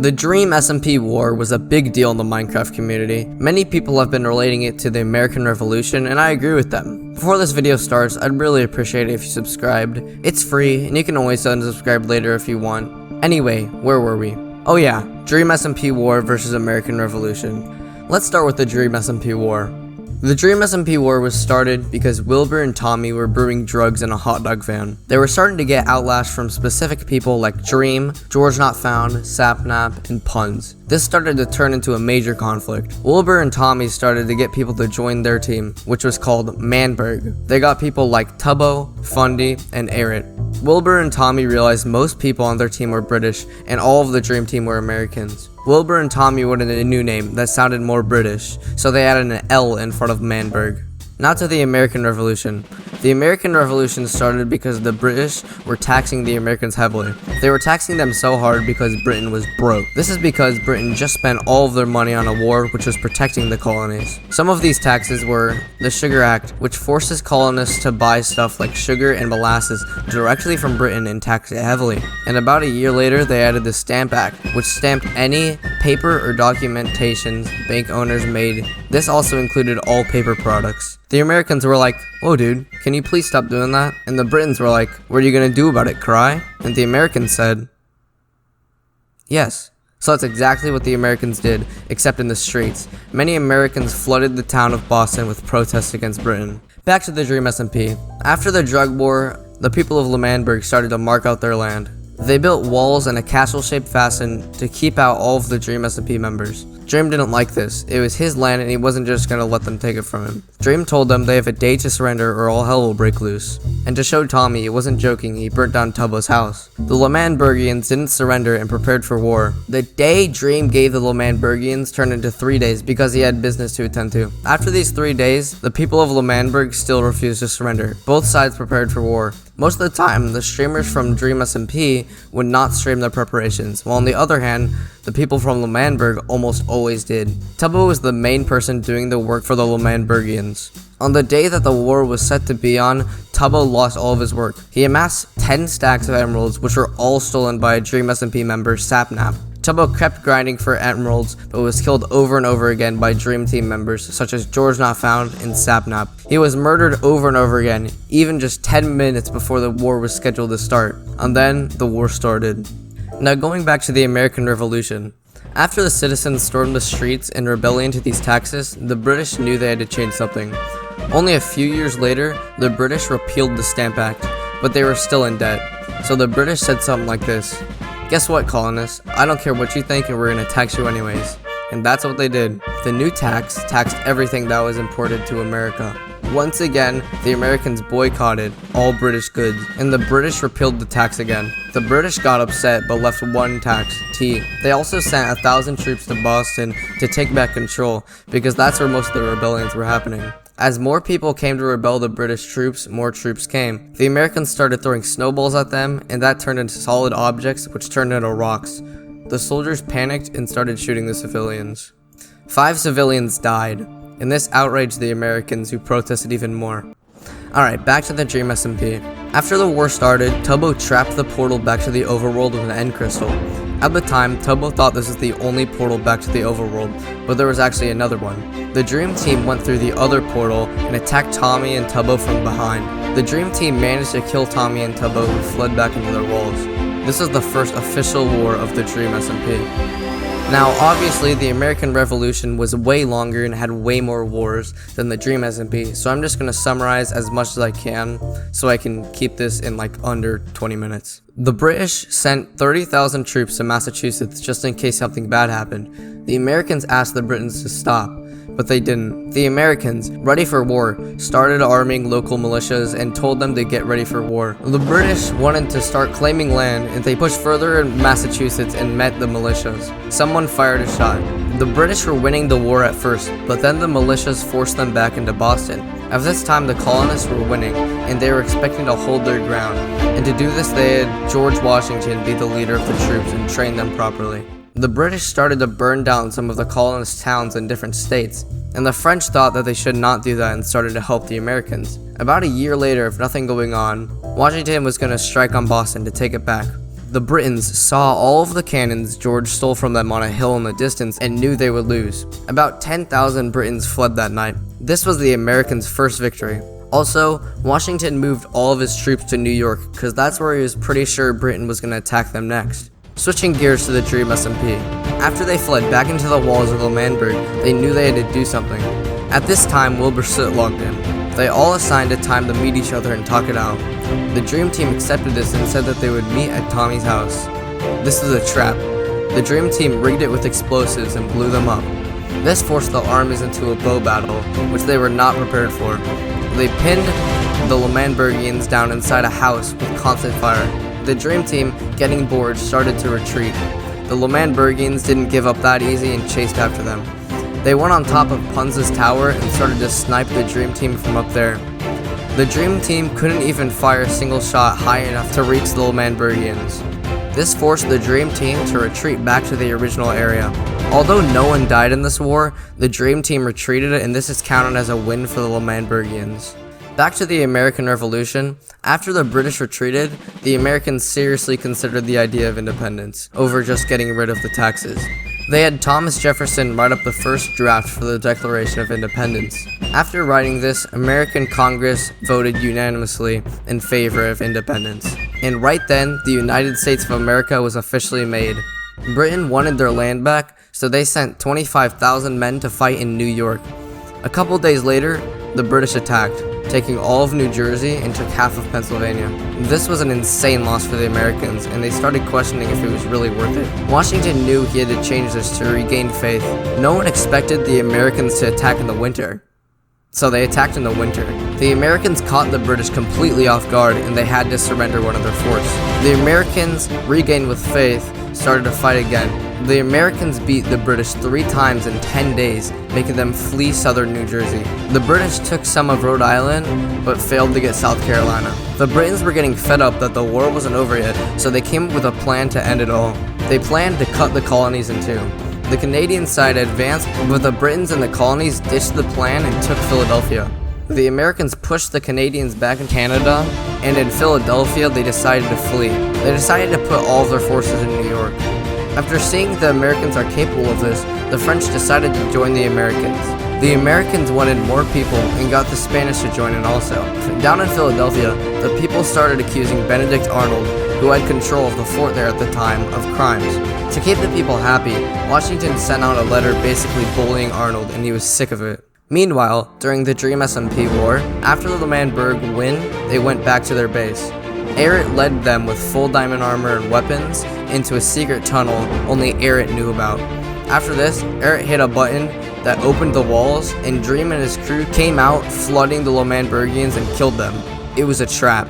The Dream SMP War was a big deal in the Minecraft community. Many people have been relating it to the American Revolution, and I agree with them. Before this video starts, I'd really appreciate it if you subscribed. It's free, and you can always unsubscribe later if you want. Anyway, where were we? Oh yeah, Dream SMP War versus American Revolution. Let's start with the Dream SMP War. The Dream SMP War was started because Wilbur and Tommy were brewing drugs in a hot dog van. They were starting to get outlash from specific people like Dream, George Not Found, Sapnap, and Puns. This started to turn into a major conflict. Wilbur and Tommy started to get people to join their team, which was called Manberg. They got people like Tubbo, Fundy, and Eret. Wilbur and Tommy realized most people on their team were British, and all of the Dream Team were Americans. Wilbur and Tommy wanted a new name that sounded more British, so they added an L in front of Manberg. Now to the American Revolution. The American Revolution started because the British were taxing the Americans heavily. They were taxing them so hard because Britain was broke. This is because Britain just spent all of their money on a war which was protecting the colonies. Some of these taxes were the Sugar Act, which forces colonists to buy stuff like sugar and molasses directly from Britain and tax it heavily. And about a year later, they added the Stamp Act, which stamped any paper or documentations bank owners made. This also included all paper products. The Americans were like, "Whoa dude, can you please stop doing that?" And the Britons were like, "What are you gonna do about it, cry?" And the Americans said, yes. So that's exactly what the Americans did, except in the streets. Many Americans flooded the town of Boston with protests against Britain. Back to the Dream SMP. After the drug war, the people of Manberg started to mark out their land. They built walls and a castle-shaped fasten to keep out all of the Dream SMP members. Dream didn't like this. It was his land and he wasn't just gonna let them take it from him. Dream told them they have a day to surrender or all hell will break loose. And to show Tommy it wasn't joking, he burnt down Tubbo's house. The Manbergians didn't surrender and prepared for war. The day Dream gave the Manbergians turned into 3 days because he had business to attend to. After these 3 days, the people of Manberg still refused to surrender. Both sides prepared for war. Most of the time, the streamers from Dream SMP would not stream their preparations, while on the other hand, the people from Manberg almost always did. Tubbo was the main person doing the work for the Manbergians. On the day that the war was set to be on, Tubbo lost all of his work. He amassed 10 stacks of emeralds, which were all stolen by a Dream SMP member, Sapnap. Tubbo kept grinding for emeralds, but was killed over and over again by Dream Team members such as George Not Found and Sapnap. He was murdered over and over again, even just 10 minutes before the war was scheduled to start. And then, the war started. Now going back to the American Revolution. After the citizens stormed the streets in rebellion to these taxes, the British knew they had to change something. Only a few years later, the British repealed the Stamp Act, but they were still in debt. So the British said something like this: "Guess what, colonists? I don't care what you think and we're gonna tax you anyways." And that's what they did. The new tax taxed everything that was imported to America. Once again, the Americans boycotted all British goods, and the British repealed the tax again. The British got upset but left one tax, tea. They also sent 1,000 troops to Boston to take back control, because that's where most of the rebellions were happening. As more people came to rebel the British troops, more troops came. The Americans started throwing snowballs at them, and that turned into solid objects, which turned into rocks. The soldiers panicked and started shooting the civilians. 5 civilians died, and this outraged the Americans, who protested even more. Alright, back to the Dream SMP. After the war started, Tubbo trapped the portal back to the overworld with an end crystal. At the time, Tubbo thought this was the only portal back to the overworld, but there was actually another one. The Dream Team went through the other portal and attacked Tommy and Tubbo from behind. The Dream Team managed to kill Tommy and Tubbo, who fled back into their walls. This is the first official war of the Dream SMP. Now, obviously, the American Revolution was way longer and had way more wars than the Dream SMP, so I'm just going to summarize as much as I can so I can keep this in like under 20 minutes. The British sent 30,000 troops to Massachusetts just in case something bad happened. The Americans asked the Britons to stop, but they didn't. The Americans, ready for war, started arming local militias and told them to get ready for war. The British wanted to start claiming land, and they pushed further in Massachusetts and met the militias. Someone fired a shot. The British were winning the war at first, but then the militias forced them back into Boston. At this time, the colonists were winning, and they were expecting to hold their ground. And to do this, they had George Washington be the leader of the troops and train them properly. The British started to burn down some of the colonist towns in different states, and the French thought that they should not do that and started to help the Americans. About a year later, of nothing going on, Washington was going to strike on Boston to take it back. The Britons saw all of the cannons George stole from them on a hill in the distance and knew they would lose. About 10,000 Britons fled that night. This was the Americans' first victory. Also, Washington moved all of his troops to New York because that's where he was pretty sure Britain was going to attack them next. Switching gears to the Dream SMP. After they fled back into the walls of L'Manberg, they knew they had to do something. At this time, Wilbur Soot logged in. They all assigned a time to meet each other and talk it out. The Dream Team accepted this and said that they would meet at Tommy's house. This was a trap. The Dream Team rigged it with explosives and blew them up. This forced the armies into a bow battle, which they were not prepared for. They pinned the L'Manbergians down inside a house with constant fire. The Dream Team, getting bored, started to retreat. The L'Manbergians didn't give up that easy and chased after them. They went on top of Punza's tower and started to snipe the Dream Team from up there. The Dream Team couldn't even fire a single shot high enough to reach the L'Manbergians. This forced the Dream Team to retreat back to the original area. Although no one died in this war, the Dream Team retreated and this is counted as a win for the L'Manbergians. Back to the American Revolution, after the British retreated, the Americans seriously considered the idea of independence over just getting rid of the taxes. They had Thomas Jefferson write up the first draft for the Declaration of Independence. After writing this, American Congress voted unanimously in favor of independence. And right then, the United States of America was officially made. Britain wanted their land back, so they sent 25,000 men to fight in New York. A couple days later, the British attacked, taking all of New Jersey and took half of Pennsylvania. This was an insane loss for the Americans, and they started questioning if it was really worth it. Washington knew he had to change this to regain faith. No one expected the Americans to attack in the winter, so they attacked in the winter. The Americans caught the British completely off guard, and they had to surrender one of their forts. The Americans, regained with faith, started to fight again. The Americans beat the British 3 times in 10 days, making them flee southern New Jersey. The British took some of Rhode Island, but failed to get South Carolina. The Britons were getting fed up that the war wasn't over yet, so they came up with a plan to end it all. They planned to cut the colonies in two. The Canadian side advanced, but the Britons and the colonies ditched the plan and took Philadelphia. The Americans pushed the Canadians back in Canada, and in Philadelphia they decided to flee. They decided to put all of their forces in New York. After seeing the Americans are capable of this, the French decided to join the Americans. The Americans wanted more people and got the Spanish to join in also. Down in Philadelphia, the people started accusing Benedict Arnold, who had control of the fort there at the time, of crimes. To keep the people happy, Washington sent out a letter basically bullying Arnold, and he was sick of it. Meanwhile, during the Dream SMP War, after the L'Manberg win, they went back to their base. Eret led them with full diamond armor and weapons into a secret tunnel only Eret knew about. After this, Eret hit a button that opened the walls, and Dream and his crew came out, flooding the L'Manbergians and killed them. It was a trap.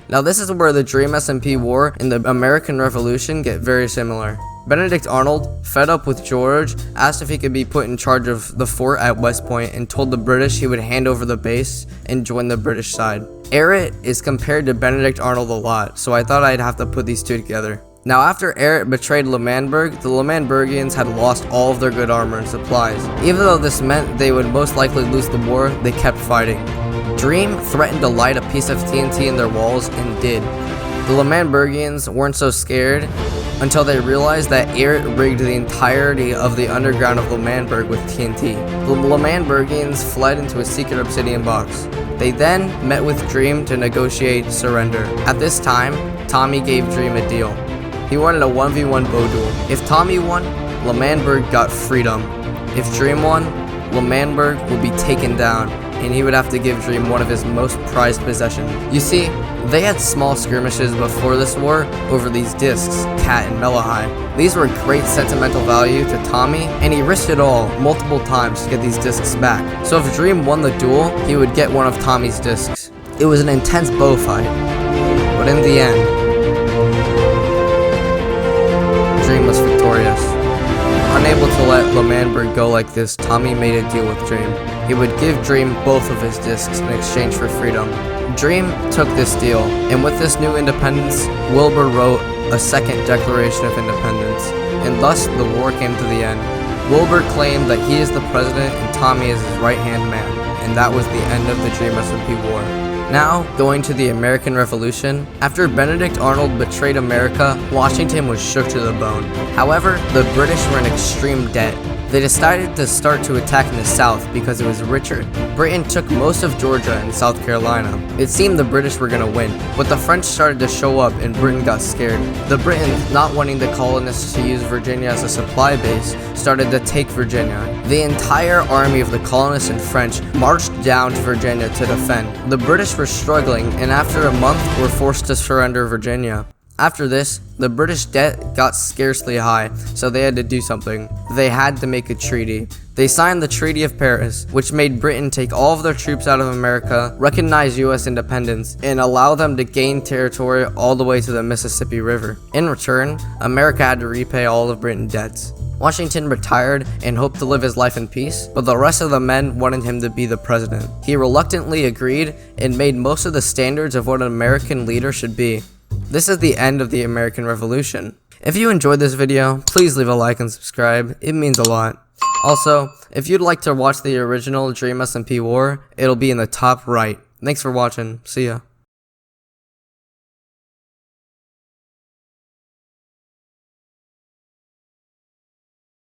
Now this is where the Dream SMP War and the American Revolution get very similar. Benedict Arnold, fed up with George, asked if he could be put in charge of the fort at West Point and told the British he would hand over the base and join the British side. Eret is compared to Benedict Arnold a lot, so I thought I'd have to put these two together. Now after Eret betrayed L'Manberg, the L'Manbergians had lost all of their good armor and supplies. Even though this meant they would most likely lose the war, they kept fighting. Dream threatened to light a piece of TNT in their walls and did. The L'Manbergians weren't so scared until they realized that Eret rigged the entirety of the underground of L'Manberg with TNT. The L'Manbergians fled into a secret obsidian box. They then met with Dream to negotiate surrender. At this time, Tommy gave Dream a deal. He wanted a 1v1 bow duel. If Tommy won, L'Manberg got freedom. If Dream won, L'Manberg would be taken down, and he would have to give Dream one of his most prized possessions. You see, they had small skirmishes before this war over these discs, Cat and Mellahai. These were great sentimental value to Tommy, and he risked it all multiple times to get these discs back. So if Dream won the duel, he would get one of Tommy's discs. It was an intense bow fight, but in the end, Dream was victorious. Unable to let L'Manberg go like this, Tommy made a deal with Dream. He would give Dream both of his discs in exchange for freedom. Dream took this deal, and with this new independence, Wilbur wrote a second Declaration of Independence, and thus the war came to the end. Wilbur claimed that he is the president and Tommy is his right-hand man, and that was the end of the Dream SMP War. Now, going to the American Revolution, after Benedict Arnold betrayed America, Washington was shook to the bone. However, the British were in extreme debt. They decided to start to attack in the south because it was richer. Britain took most of Georgia and South Carolina. It seemed the British were gonna win, but the French started to show up and Britain got scared. The Britons, not wanting the colonists to use Virginia as a supply base, started to take Virginia. The entire army of the colonists and French marched down to Virginia to defend. The British were struggling, and after a month were forced to surrender Virginia. After this, the British debt got scarcely high, so they had to do something. They had to make a treaty. They signed the Treaty of Paris, which made Britain take all of their troops out of America, recognize US independence, and allow them to gain territory all the way to the Mississippi River. In return, America had to repay all of Britain's debts. Washington retired and hoped to live his life in peace, but the rest of the men wanted him to be the president. He reluctantly agreed and made most of the standards of what an American leader should be. This is the end of the American Revolution. If you enjoyed this video, please leave a like and subscribe, it means a lot. Also, if you'd like to watch the original Dream SMP War, it'll be in the top right. Thanks for watching, see ya.